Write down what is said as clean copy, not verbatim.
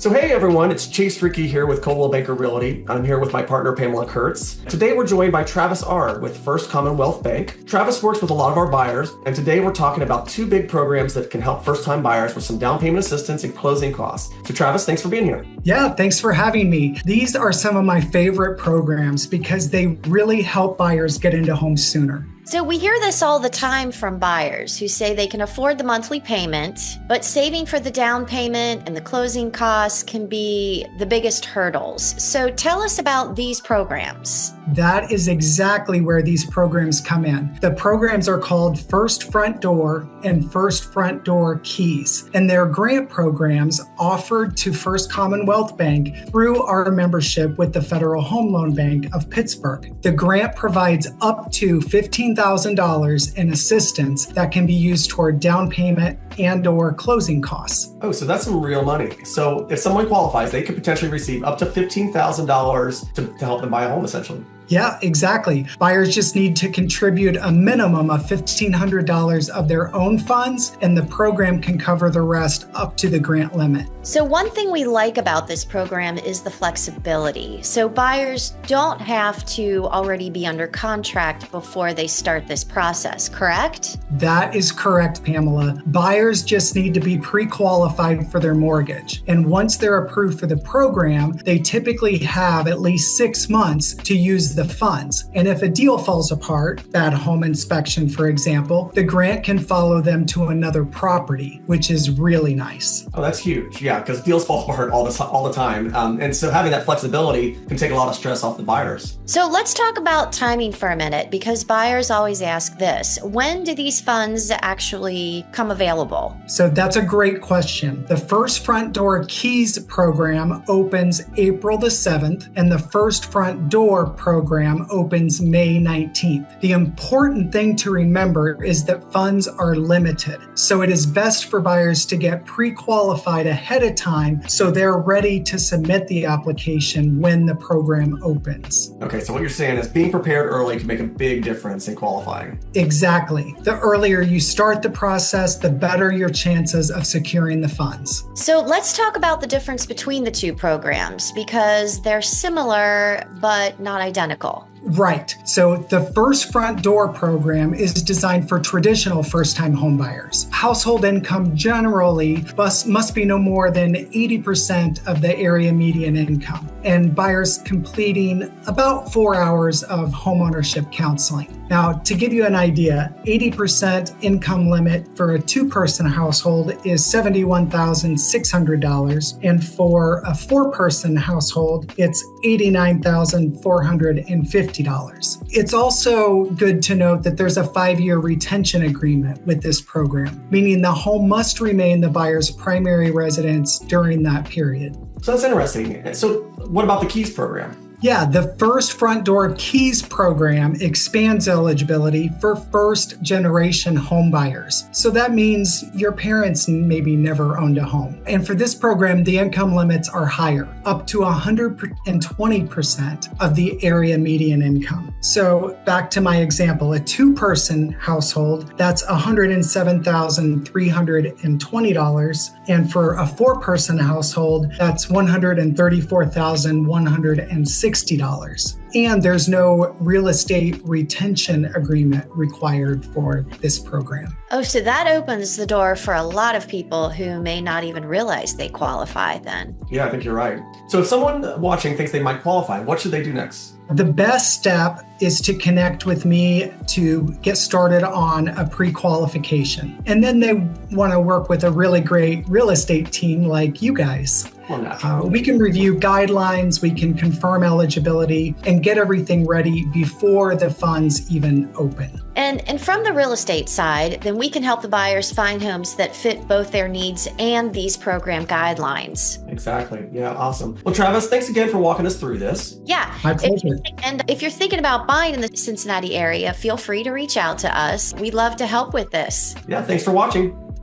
So hey everyone, it's Chase Rickey here with Coldwell Banker Realty. I'm here with my partner Pamela Kurtz. Today we're joined by Travis Ard with First Commonwealth Bank. Travis works with a lot of our buyers, and today we're talking about two big programs that can help first-time buyers with some down payment assistance and closing costs. So Travis, thanks for being here. Yeah, thanks for having me. These are some of my favorite programs because they really help buyers get into homes sooner. So we hear this all the time from buyers who say they can afford the monthly payment, but saving for the down payment and the closing costs can be the biggest hurdles. So tell us about these programs. That is exactly where these programs come in. The programs are called First Front Door and First Front Door Keys, and they're grant programs offered to First Commonwealth Bank through our membership with the Federal Home Loan Bank of Pittsburgh. The grant provides up to $15,000 in assistance that can be used toward down payment and or closing costs. Oh, so that's some real money. So if someone qualifies, they could potentially receive up to $15,000 to help them buy a home, essentially. Yeah, exactly. Buyers just need to contribute a minimum of $1,500 of their own funds, and the program can cover the rest up to the grant limit. So one thing we like about this program is the flexibility. So buyers don't have to already be under contract before they start this process, correct? That is correct, Pamela. Buyers just need to be pre-qualified for their mortgage. And once they're approved for the program, they typically have at least 6 months to use the funds. And if a deal falls apart, bad home inspection, for example, the grant can follow them to another property, which is really nice. Oh, that's huge. Yeah, because deals fall apart all the time. And so having that flexibility can take a lot of stress off the buyers. So let's talk about timing for a minute, because buyers always ask this. When do these funds actually come available? So that's a great question. The First Front Door Keys program opens April the 7th, and the First Front Door program opens May 19th. The important thing to remember is that funds are limited. So it is best for buyers to get pre-qualified ahead of time so they're ready to submit the application when the program opens. Okay, so what you're saying is being prepared early can make a big difference in qualifying. Exactly. The earlier you start the process, the better your chances of securing the funds. So let's talk about the difference between the two programs, because they're similar but not identical. Right. So the First Front Door program is designed for traditional first-time homebuyers. Household income generally must be no more than 80% of the area median income, and buyers completing about 4 hours of homeownership counseling. Now, to give you an idea, 80% income limit for a two-person household is $71,600, and for a four-person household, it's $89,450. It's also good to note that there's a 5-year retention agreement with this program, meaning the home must remain the buyer's primary residence during that period. So that's interesting. So what about the Keys program? Yeah, the First Front Door Keys program expands eligibility for first-generation home buyers. So that means your parents maybe never owned a home. And for this program, the income limits are higher, up to 120% of the area median income. So back to my example, a two-person household, that's $107,320. And for a four-person household, that's $134,160. And there's no real estate retention agreement required for this program. Oh, so that opens the door for a lot of people who may not even realize they qualify then. Yeah, I think you're right. So if someone watching thinks they might qualify, what should they do next? The best step is to connect with me to get started on a pre-qualification. And then they want to work with a really great real estate team like you guys. We can review guidelines, we can confirm eligibility, and get everything ready before the funds even open. And from the real estate side, then we can help the buyers find homes that fit both their needs and these program guidelines. Exactly. Yeah, awesome. Well, Travis, thanks again for walking us through this. Yeah. My pleasure. And if you're thinking about buying in the Cincinnati area, feel free to reach out to us. We'd love to help with this. Yeah, thanks for watching.